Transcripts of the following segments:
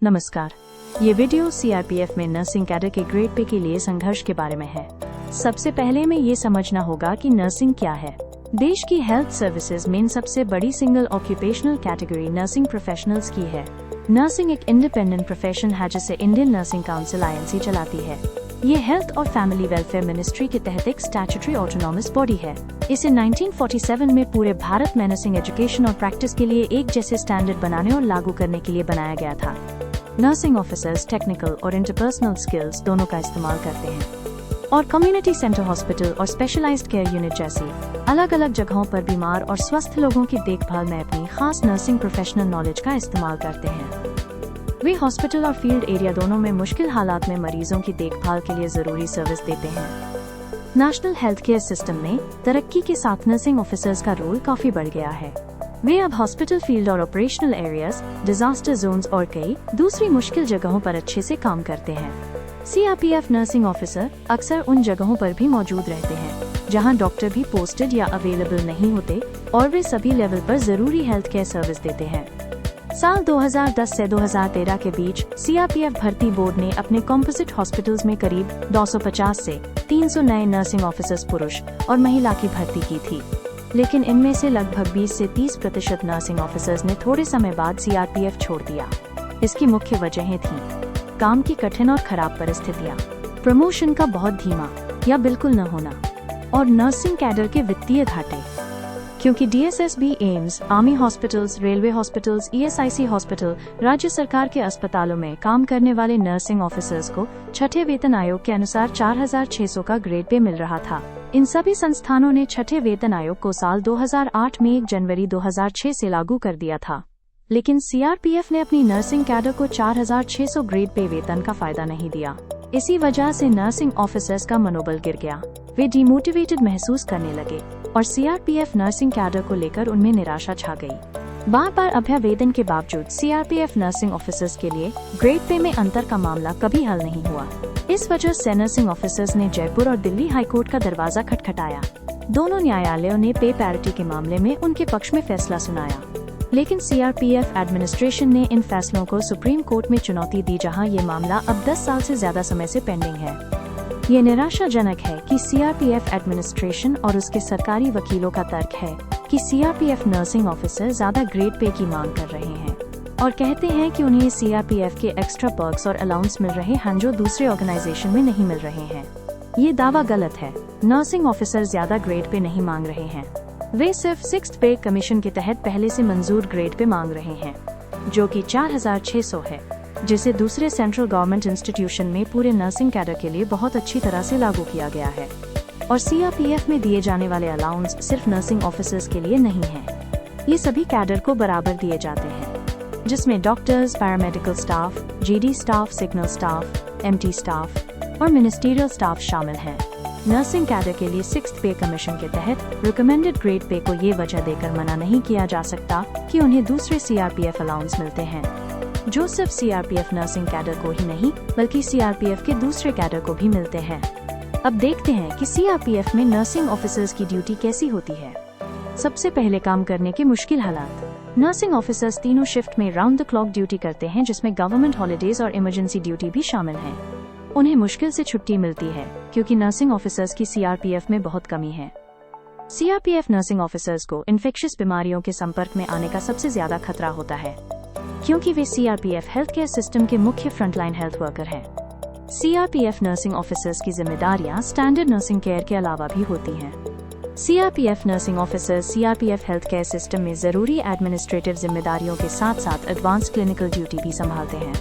नमस्कार। ये video CRPF में नर्सिंग कैडर के ग्रेड पे के लिए संघर्ष के बारे में है। सबसे पहले में ये समझना होगा कि नर्सिंग क्या है। देश की हेल्थ सर्विसेज में सबसे बड़ी single occupational category nursing professionals की है। नर्सिंग एक इंडिपेंडेंट प्रोफेशन है जिसे इंडियन नर्सिंग काउंसिल INC चलाती है। ये हेल्थ और फैमिली वेलफेयर मिनिस्ट्री के तहत एक स्टैट्यूटरी ऑटोनॉमस बॉडी है। इसे 1947 में पूरे भारत में नर्सिंग एजुकेशन और प्रैक्टिस के लिए एक जैसे स्टैंडर्ड बनाने और लागू करने के लिए बनाया गया था। नर्सिंग ऑफिसर्स टेक्निकल और इंटरपर्सनल स्किल्स दोनों का इस्तेमाल करते हैं और कम्युनिटी सेंटर हॉस्पिटल और स्पेशलाइज्ड केयर यूनिट जैसी अलग अलग जगहों पर बीमार और स्वस्थ लोगों की देखभाल में अपनी खास नर्सिंग प्रोफेशनल नॉलेज का इस्तेमाल करते हैं। वे हॉस्पिटल और फील्ड एरिया दोनों में मुश्किल हालात में मरीजों की देखभाल के लिए जरूरी सर्विस देते हैं। नेशनल हेल्थ केयर सिस्टम में तरक्की के साथ नर्सिंग ऑफिसर्स का रोल काफी बढ़ गया है। वे अब हॉस्पिटल फील्ड और ऑपरेशनल एरियाज, डिजास्टर जोन्स और कई दूसरी मुश्किल जगहों पर अच्छे से काम करते हैं। सीआरपीएफ नर्सिंग ऑफिसर अक्सर उन जगहों पर भी मौजूद रहते हैं जहां डॉक्टर भी पोस्टेड या अवेलेबल नहीं होते और वे सभी लेवल पर जरूरी हेल्थ केयर सर्विस देते हैं। साल 2010 से 2013 के बीच सीआरपीएफ भर्ती बोर्ड ने अपने कॉम्पोजिट हॉस्पिटल्स में करीब 250 से 300 नए नर्सिंग ऑफिसर्स पुरुष और महिला की भर्ती की थी, लेकिन इनमें से लगभग 20 से 30% नर्सिंग ऑफिसर्स ने थोड़े समय बाद सीआरपीएफ छोड़ दिया। इसकी मुख्य वजहें थीं काम की कठिन और खराब परिस्थितियां, प्रमोशन का बहुत धीमा या बिल्कुल न होना और नर्सिंग कैडर के वित्तीय घाटे। क्योंकि DSSB, AIIMS, army hospitals, railway hospitals, ESIC hospital, राज्य सरकार के अस्पतालों में काम करने वाले नर्सिंग ऑफिसर्स को छठे वेतन आयोग के अनुसार 4600 का ग्रेड पे मिल रहा था। इन सभी संस्थानों ने छठे वेतन आयोग को साल 2008 में 1 जनवरी 2006 से लागू कर दिया था, लेकिन सीआरपीएफ ने अपनी नर्सिंग कैडर को 4600 ग्रेड पे वेतन का फायदा नहीं दिया। इसी वजह से नर्सिंग ऑफिसर्स का मनोबल गिर गया। वे डिमोटिवेटेड महसूस करने लगे और सीआरपीएफ नर्सिंग कैडर को लेकर उनमें निराशा छा गई। बार बार अभ्यावेदन के बावजूद सीआरपीएफ नर्सिंग ऑफिसर्स के लिए ग्रेड पे में अंतर का मामला कभी हल नहीं हुआ। इस वजह से नर्सिंग ऑफिसर्स ने जयपुर और दिल्ली हाईकोर्ट का दरवाजा खटखटाया। दोनों न्यायालयों ने पे पैरिटी के मामले में उनके पक्ष में फैसला सुनाया, लेकिन सीआरपीएफ एडमिनिस्ट्रेशन ने इन फैसलों को सुप्रीम कोर्ट में चुनौती दी, जहां ये मामला अब 10 साल से ज्यादा समय से पेंडिंग है। ये निराशाजनक है कि सीआरपीएफ एडमिनिस्ट्रेशन और उसके सरकारी वकीलों का तर्क है कि सीआरपीएफ नर्सिंग ऑफिसर ज्यादा ग्रेड पे की मांग कर रहे हैं और कहते हैं कि उन्हें सीआरपीएफ के एक्स्ट्रा पर्क्स और अलाउंस मिल रहे हैं जो दूसरे ऑर्गेनाइजेशन में नहीं मिल रहे हैं। ये दावा गलत है। नर्सिंग ऑफिसर ज्यादा ग्रेड पे नहीं मांग रहे हैं, वे सिर्फ 6th पे कमीशन के तहत पहले से मंजूर ग्रेड पे मांग रहे हैं, जो कि 4600 है, जिसे दूसरे सेंट्रल गवर्नमेंट इंस्टीट्यूशन में पूरे नर्सिंग कैडर के लिए बहुत अच्छी तरह से लागू किया गया है। और सीआरपीएफ में दिए जाने वाले अलाउंस सिर्फ नर्सिंग ऑफिसर्स के लिए नहीं है, ये सभी कैडर को बराबर दिए जाते हैं, जिसमें doctors, paramedical staff, GD staff, signal staff, MT staff और मिनिस्ट्रियल स्टाफ शामिल हैं। नर्सिंग कैडर के लिए 6th पे कमीशन के तहत रिकमेंडेड ग्रेड पे को ये वजह देकर मना नहीं किया जा सकता कि उन्हें दूसरे सीआरपीएफ अलाउंस मिलते हैं, जो सिर्फ सीआरपीएफ नर्सिंग कैडर को ही नहीं बल्कि सीआरपीएफ के दूसरे कैडर को भी मिलते हैं। अब देखते हैं कि सीआरपीएफ में नर्सिंग ऑफिसर्स की ड्यूटी कैसी होती है। सबसे पहले काम करने के मुश्किल हालात। नर्सिंग ऑफिसर्स तीनों शिफ्ट में राउंड द क्लॉक ड्यूटी करते हैं, जिसमें गवर्नमेंट हॉलीडेज और इमरजेंसी ड्यूटी भी शामिल है। उन्हें मुश्किल से छुट्टी मिलती है क्योंकि नर्सिंग ऑफिसर्स की सीआरपीएफ में बहुत कमी है। सीआरपीएफ नर्सिंग ऑफिसर्स को इन्फेक्शियस बीमारियों के संपर्क में आने का सबसे ज्यादा खतरा होता है, क्योंकि वे सीआरपीएफ हेल्थ केयर सिस्टम के मुख्य फ्रंटलाइन हेल्थ वर्कर हैं। सीआरपीएफ नर्सिंग ऑफिसर्स की जिम्मेदारियां स्टैंडर्ड नर्सिंग केयर के अलावा भी होती हैं। CRPF nursing officers CRPF health care system में जरूरी एडमिनिस्ट्रेटिव जिम्मेदारियों के साथ साथ एडवांस क्लिनिकल ड्यूटी भी संभालते हैं।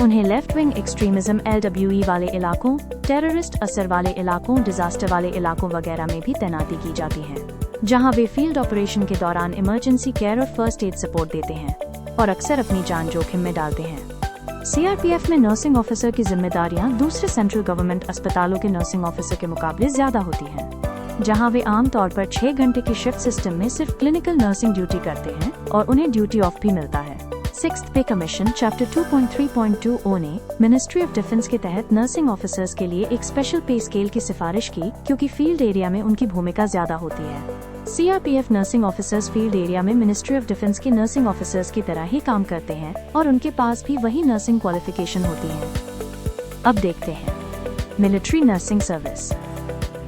उन्हें लेफ्ट विंग एक्सट्रीमिज्म LWE वाले इलाकों, टेररिस्ट असर वाले इलाकों, डिजास्टर वाले इलाकों वगैरह में भी तैनाती की जाती है, जहां वे फील्ड ऑपरेशन के दौरान इमरजेंसी केयर और फर्स्ट एड सपोर्ट देते हैं और अक्सर अपनी जान जोखिम में डालते हैं। सीआरपीएफ में नर्सिंग ऑफिसर की जिम्मेदारियां दूसरे सेंट्रल गवर्नमेंट अस्पतालों के नर्सिंग ऑफिसर के मुकाबले ज्यादा होती हैं, जहां वे आमतौर पर 6 घंटे की शिफ्ट सिस्टम में सिर्फ क्लिनिकल नर्सिंग ड्यूटी करते हैं और उन्हें ड्यूटी ऑफ भी मिलता है। 6th पे कमीशन चैप्टर 2.3.20 ने मिनिस्ट्री ऑफ डिफेंस के तहत नर्सिंग ऑफिसर्स के लिए एक स्पेशल पे स्केल की सिफारिश की, क्योंकि फील्ड एरिया में उनकी भूमिका ज्यादा होती है। CRPF nursing officers field area में मिनिस्ट्री ऑफ डिफेंस के नर्सिंग ऑफिसर्स की तरह ही काम करते हैं और उनके पास भी वही नर्सिंग क्वालिफिकेशन होती है। अब देखते हैं मिलिट्री नर्सिंग सर्विस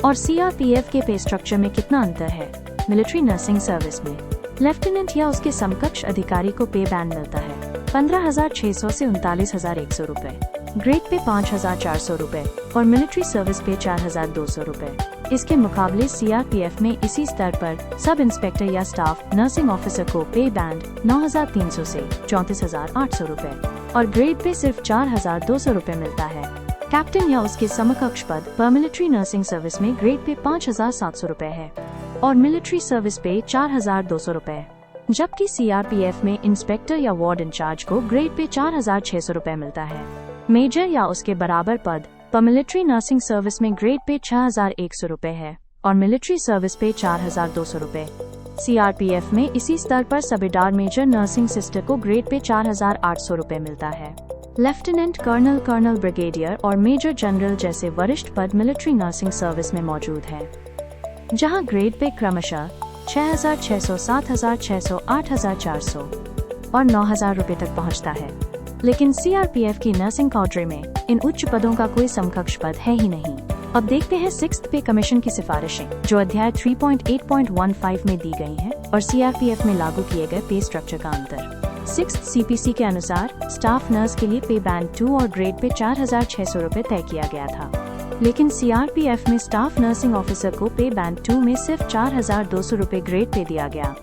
और CRPF के पे स्ट्रक्चर में कितना अंतर है। मिलिट्री नर्सिंग सर्विस में लेफ्टिनेंट या उसके समकक्ष अधिकारी को पे बैंड मिलता है 15,600 से 39,100 रुपए, ग्रेड पे 5,400 रुपए और मिलिट्री सर्विस पे 4,200 रुपए। इसके मुकाबले CRPF में इसी स्तर पर सब इंस्पेक्टर या स्टाफ नर्सिंग ऑफिसर को पे बैंड 9,300 से 34,800 रुपए और ग्रेड पे सिर्फ 4,200 रुपए मिलता है। कैप्टन या उसके समकक्ष पद पर मिलिट्री नर्सिंग सर्विस में ग्रेड पे 5,700 रुपए है और मिलिट्री सर्विस पे 4,200 रुपए, जबकि CRPF में इंस्पेक्टर या वार्ड इंचार्ज को ग्रेड पे 4,600 रुपए मिलता है। मेजर या उसके बराबर पद पर मिलिट्री नर्सिंग सर्विस में ग्रेड पे 6,100 रुपए है और मिलिट्री सर्विस पे 4,200 रुपए। CRPF में इसी स्तर पर सबेडार मेजर नर्सिंग सिस्टर को ग्रेड पे 4,800 रुपए मिलता है। लेफ्टिनेंट कर्नल, कर्नल ब्रिगेडियर और मेजर जनरल जैसे वरिष्ठ पद मिलिट्री नर्सिंग सर्विस में मौजूद है, जहां ग्रेड पे क्रमशः 6,600, 7,600, 8,400 और 9,000 रुपए तक पहुंचता है। लेकिन CRPF की नर्सिंग कॉड्रे में इन उच्च पदों का कोई समकक्ष पद है ही नहीं। अब देखते हैं 6th पे कमीशन की सिफारिशें जो अध्याय 3.8.15 में दी गई हैं और CRPF में लागू किए गए पे स्ट्रक्चर का अंतर। 6th CPC के अनुसार स्टाफ नर्स के लिए पे बैंड 2 और ग्रेड पे 4,600 रुपए तय किया गया था, लेकिन CRPF में स्टाफ नर्सिंग ऑफिसर को पे बैंड 2 में सिर्फ 4,200 रुपए ग्रेड पे दिया गया।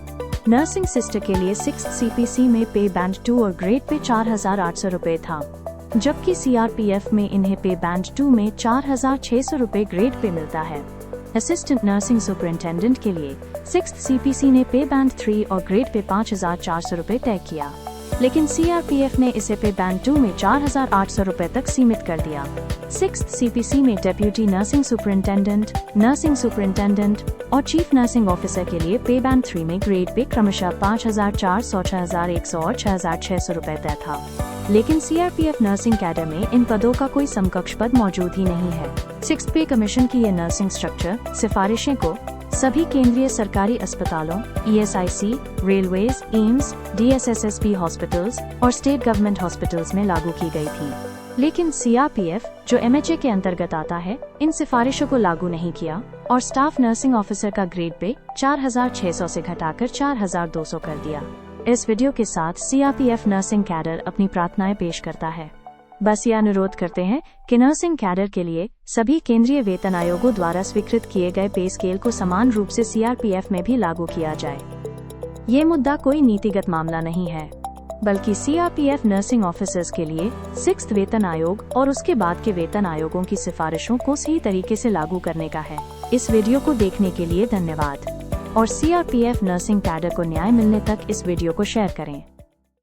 नर्सिंग सिस्टर के लिए 6th CPC में पे बैंड 2 और ग्रेड पे 4,800 रुपए था, जबकि CRPF में इन्हें पे बैंड 2 में 4,600 रुपए ग्रेड पे मिलता है। असिस्टेंट नर्सिंग सुपरिंटेंडेंट के लिए 6th CPC ने पे बैंड 3 और ग्रेड पे 5,400 रुपए तय किया, लेकिन CRPF ने इसे पे बैंड 2 में 4,800 रुपए तक सीमित कर दिया। 6th CPC में deputy nursing superintendent, nursing superintendent और चीफ नर्सिंग ऑफिसर के लिए पे बैंड 3 में ग्रेड पे क्रमशः 5,400, 6,100 और 6,600 रुपए तय था, लेकिन CRPF नर्सिंग कैडर में इन पदों का कोई समकक्ष पद मौजूद ही नहीं है। 6th पे कमीशन की ये नर्सिंग स्ट्रक्चर सिफारिशें को सभी केंद्रीय सरकारी अस्पतालों, ESIC, railways, AIIMS, DSSSP hospitals और स्टेट गवर्नमेंट हॉस्पिटल्स में लागू की गई थी, लेकिन CRPF जो MHA के अंतर्गत आता है इन सिफारिशों को लागू नहीं किया और स्टाफ नर्सिंग ऑफिसर का ग्रेड पे 4,600 से घटाकर 4,200 कर दिया। इस वीडियो के साथ CRPF नर्सिंग कैडर अपनी प्रार्थनाएं पेश करता है। बस ये अनुरोध करते हैं कि नर्सिंग कैडर के लिए सभी केंद्रीय वेतन आयोगों द्वारा स्वीकृत किए गए पे स्केल को समान रूप से CRPF में भी लागू किया जाए। ये मुद्दा कोई नीतिगत मामला नहीं है, बल्कि CRPF नर्सिंग ऑफिसर्स के लिए 6th वेतन आयोग और उसके बाद के वेतन आयोगों की सिफारिशों को सही तरीके से लागू करने का है। इस वीडियो को देखने के लिए धन्यवाद और CRPF नर्सिंग कैडर को न्याय मिलने तक इस वीडियो को शेयर करें।